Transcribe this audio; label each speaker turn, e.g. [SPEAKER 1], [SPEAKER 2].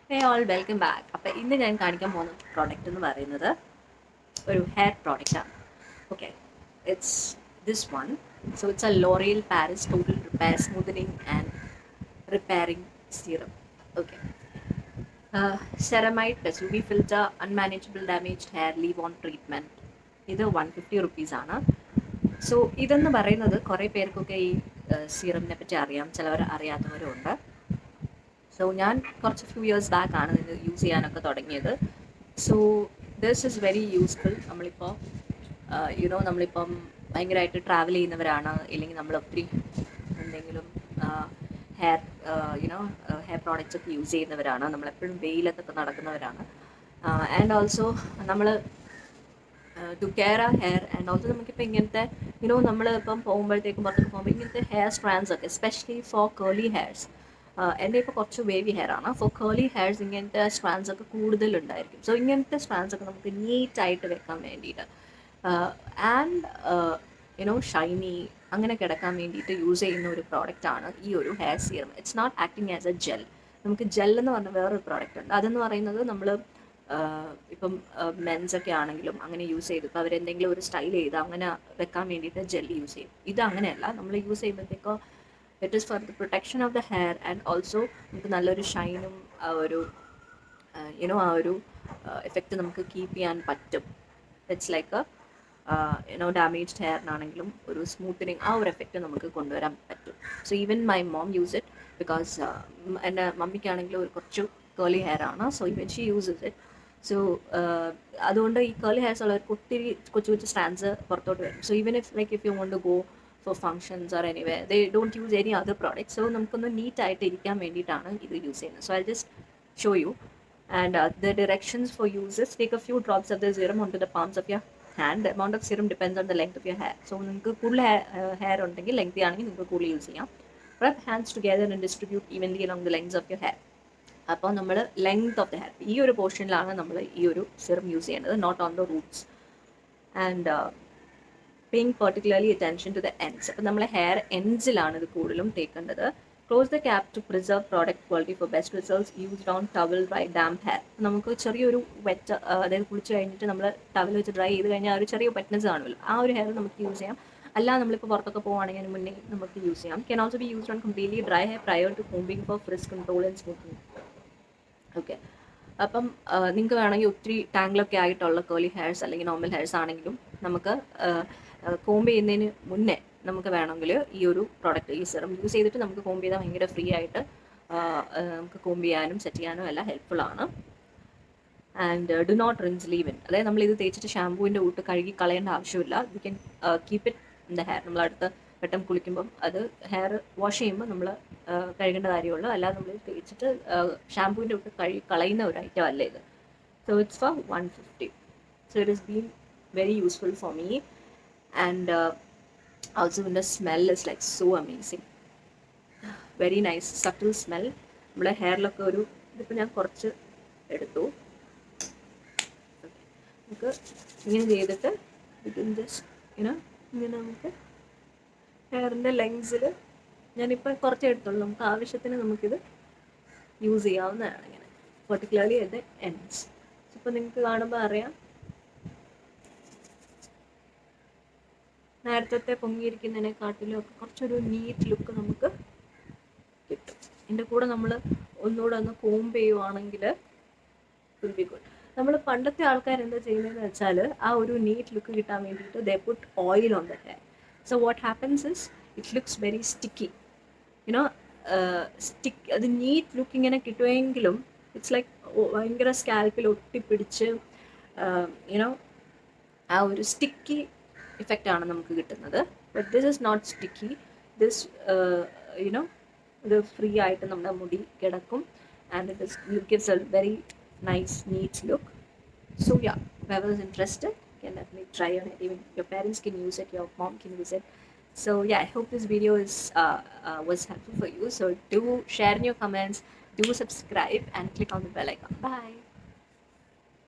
[SPEAKER 1] Hey all, welcome back. അപ്പോൾ ഇന്ന് ഞാൻ കാണിക്കാൻ പോകുന്ന പ്രോഡക്റ്റ് എന്ന് പറയുന്നത് ഒരു ഹെയർ പ്രോഡക്റ്റാണ്. Okay, it's this one. So it's a L'Oreal Paris total repair smoothening and repairing serum. Okay, ceramide plus U V filter unmanageable damaged hair leave on treatment. ഇത് 150 റുപ്പീസാണ്. സോ ഇതെന്ന് പറയുന്നത് കുറേ പേർക്കൊക്കെ ഈ സീറമിനെ പറ്റി അറിയാം, ചിലവർ അറിയാത്തവരും ഉണ്ട്. സോ ഞാൻ കുറച്ച് ഫ്യൂ ഇയേഴ്സ് ബാക്ക് ആണ് ഇത് യൂസ് ചെയ്യാനൊക്കെ തുടങ്ങിയത്. So this is very useful. നമ്മളിപ്പോൾ നമ്മളിപ്പം ഭയങ്കരമായിട്ട് ട്രാവൽ ചെയ്യുന്നവരാണ്, ഇല്ലെങ്കിൽ നമ്മൾ ഒത്തിരി എന്തെങ്കിലും ഹെയർ ഹെയർ പ്രോഡക്റ്റ്സ് ഒക്കെ യൂസ് ചെയ്യുന്നവരാണ്, നമ്മളെപ്പോഴും വെയിലത്തൊക്കെ നടക്കുന്നവരാണ്. ആൻഡ് ഓൾസോ നമ്മൾ ടു കെയർ ആ ഹെയർ. ആൻഡ് ഓൾസോ നമുക്കിപ്പോൾ ഇങ്ങനത്തെ നമ്മൾ ഇപ്പം പോകുമ്പോഴത്തേക്കും പുറത്തൊക്കെ പോകുമ്പോൾ ഇങ്ങനത്തെ ഹെയർ സ്ട്രാൻഡ്സ് ഒക്കെ എസ്പെഷ്യലി ഫോർ കേർലി ഹെയർസ്. എൻ്റെ ഇപ്പോൾ കുറച്ച് വേവി ഹെയർ ആണ്. ഫോർ കേർലി ഹെയർസ് ഇങ്ങനത്തെ സ്ട്രാൻഡ്സ് ഒക്കെ കൂടുതലുണ്ടായിരിക്കും. സോ ഇങ്ങനത്തെ സ്ട്രാൻഡ്സ് ഒക്കെ നമുക്ക് നീറ്റായിട്ട് വെക്കാൻ വേണ്ടിയിട്ട് ആൻഡ് ഷൈനി അങ്ങനെ കിടക്കാൻ വേണ്ടിയിട്ട് യൂസ് ചെയ്യുന്ന ഒരു പ്രോഡക്റ്റാണ് ഈ ഒരു hair serum. It's not acting as a gel. നമുക്ക് ജെൽ എന്ന് പറഞ്ഞ വേറൊരു പ്രോഡക്റ്റ് ഉണ്ട്. അതെന്ന് പറയുന്നത് നമ്മൾ ഇപ്പം മെൻസൊക്കെ ആണെങ്കിലും അങ്ങനെ യൂസ് ചെയ്ത് ഇപ്പോൾ അവരെന്തെങ്കിലും ഒരു സ്റ്റൈൽ ചെയ്ത് അങ്ങനെ വെക്കാൻ വേണ്ടിയിട്ട് ജെൽ യൂസ് ചെയ്യും. ഇത് അങ്ങനെയല്ല, നമ്മൾ യൂസ് ചെയ്യുമ്പോഴത്തേക്കോ it is for the protection of the hair and also നമുക്ക് നല്ലൊരു ഷൈനും ആ ഒരു ആ ഒരു എഫക്റ്റ് നമുക്ക് കീപ്പ് ചെയ്യാൻ പറ്റും. ഇറ്റ്സ് ലൈക്ക് ഡാമേജ്ഡ് ഹെയറിനാണെങ്കിലും ഒരു സ്മൂത്തനിങ് ആ ഒരു എഫക്റ്റ് നമുക്ക് കൊണ്ടുവരാൻ പറ്റും. So even my mom use it because എൻ്റെ മമ്മിക്കാണെങ്കിലും ഒരു കുറച്ച് കേർലി ഹെയർ ആണ്. So even she uses it. So അതുകൊണ്ട് ഈ കേർലി ഹെയർസ് ഉള്ളവർക്ക് ഒത്തിരി കൊച്ചു കൊച്ചു സ്ട്രാൻഡ്സ് പുറത്തോട്ട് വരും. So even if you want to go for functions or anyway they don't use any other product. So നമുക്കൊന്ന് നീറ്റായിട്ട് ഇരിക്കാൻ വേണ്ടിയിട്ടാണ് ഇത് യൂസ് ചെയ്യുന്നത്. So I just show you and the directions for uses: take a few drops of the serum onto the palms of your hand. The amount of serum depends on the length of your hair. So നിങ്ങൾക്ക് കൂടുതൽ hair ഉണ്ടെങ്കിൽ lengthy ആണെങ്കിൽ നിങ്ങൾക്ക് കൂടുതൽ use ചെയ്യാം. Rub hands together and distribute evenly along the lengths of your hair. അപ്പോൾ നമ്മൾ length of the hair ഈ ഒരു പോർഷനിലാണ് നമ്മൾ ഈ ഒരു സിറം യൂസ് ചെയ്യേണ്ടത്, not on the roots. And paying particularly attention to the ends. അപ്പോൾ നമ്മൾ ഹെയർ എൻഡ്സിലാണ് ഇത് കൂടുതലും തേക്കേണ്ടത്. Close the cap to preserve product quality for best results. Used on towel dry damp hair. നമുക്ക് ചെറിയൊരു വെറ്റ്, അതായത് കുളിച്ച് കഴിഞ്ഞിട്ട് നമ്മൾ ടവൽ വെച്ച് ഡ്രൈ ചെയ്ത് കഴിഞ്ഞാൽ ആ ഒരു ചെറിയ വെറ്റ്നസ് കാണുമല്ലോ, ആ ഒരു ഹെയർ നമുക്ക് യൂസ് ചെയ്യാം. അല്ല നമ്മളിപ്പോൾ പുറത്തൊക്കെ പോകുകയാണെങ്കിൽ അതിന് മുന്നേ നമുക്ക് യൂസ് ചെയ്യാം. Can also be used on completely dry hair prior to combing for frizz control and smoothing. Okay, അപ്പം നിങ്ങൾക്ക് വേണമെങ്കിൽ ഒത്തിരി ടാങ്കിലൊക്കെ ആയിട്ടുള്ള കേർലി ഹെയർസ് അല്ലെങ്കിൽ നോർമൽ ഹെയർസ് ആണെങ്കിലും നമുക്ക് കോംബ് ചെയ്യുന്നതിന് മുന്നേ നമുക്ക് വേണമെങ്കിൽ ഈ ഒരു പ്രോഡക്റ്റ്, ഈ സിറം യൂസ് ചെയ്തിട്ട് നമുക്ക് കോംബ് ചെയ്താൽ ഭയങ്കര ഫ്രീ ആയിട്ട് നമുക്ക് കോംബ് ചെയ്യാനും സെറ്റ് ചെയ്യാനും എല്ലാം ഹെൽപ്ഫുൾ ആണ്. And do not rinse leave in. അതായത് നമ്മളിത് തേച്ചിട്ട് ഷാമ്പൂവിൻ്റെ കൂട്ട് കഴുകി കളയേണ്ട ആവശ്യമില്ല. We can keep it in the hair. നമ്മളടുത്ത് പെട്ടെന്ന് കുളിക്കുമ്പം അത് ഹെയർ വാഷ് ചെയ്യുമ്പോൾ നമ്മൾ കഴുകേണ്ട കാര്യമുള്ളൂ. അല്ലാതെ നമ്മൾ തേച്ചിട്ട് ഷാമ്പൂവിൻ്റെ കൂട്ട് കഴുകി കളയുന്ന ഒരു ഐറ്റം അല്ല ഇത്. So it's for 150. So it is been very useful for me. And also the smell is like so amazing, very nice subtle smell. നമ്മുടെ ഹെയറിലൊക്കെ ഒരു ഇതിപ്പോൾ ഞാൻ കുറച്ച് എടുത്തു. നമുക്ക് ഇങ്ങനെ ചെയ്തിട്ട് വിത്തിൻ ജസ്റ്റ് ഇങ്ങനെ നമുക്ക് ഹെയറിൻ്റെ ലെങ്സിൽ ഞാനിപ്പോൾ കുറച്ച് എടുത്തുള്ളൂ. നമുക്ക് ആവശ്യത്തിന് നമുക്കിത് യൂസ് ചെയ്യാവുന്നതാണ്. ഇങ്ങനെ പെർട്ടിക്കുലർലി അറ്റ് ദ എൻഡ്സ്. ഇപ്പോൾ നിങ്ങൾക്ക് കാണുമ്പോൾ അറിയാം നേരത്തെ പൊങ്ങിയിരിക്കുന്നതിനെക്കാട്ടിലും ഒക്കെ കുറച്ചൊരു നീറ്റ് ലുക്ക് നമുക്ക് കിട്ടും. ഇതിൻ്റെ കൂടെ നമ്മൾ ഒന്നുകൂടെ ഒന്ന് കോംബ് ചെയ്യുവാണെങ്കിൽ വിൽ ബി ഗുഡ്. നമ്മൾ പണ്ടത്തെ ആൾക്കാർ എന്താ ചെയ്യുന്നതെന്ന് വെച്ചാൽ ആ ഒരു നീറ്റ് ലുക്ക് കിട്ടാൻ വേണ്ടിയിട്ട് they put oil on the hair. So what happens is it looks very sticky. അത് നീറ്റ് ലുക്ക് ഇങ്ങനെ കിട്ടുമെങ്കിലും ഇറ്റ്സ് ലൈക്ക് ഭയങ്കര സ്കാൽപ്പിൽ ഒട്ടിപ്പിടിച്ച് ആ ഒരു സ്റ്റിക്കി ഇഫക്റ്റ് ആണ് നമുക്ക് കിട്ടുന്നത്. But this is not sticky. This ഇത് ഫ്രീ ആയിട്ട് നമ്മുടെ മുടി കിടക്കും. And it gives a very nice neat look. So yeah, whoever is interested can definitely try on it. Even your parents can use it, your mom can use it. So yeah, I hope this video was helpful for you. So do share in your comments, do subscribe and click on the bell icon. Bye.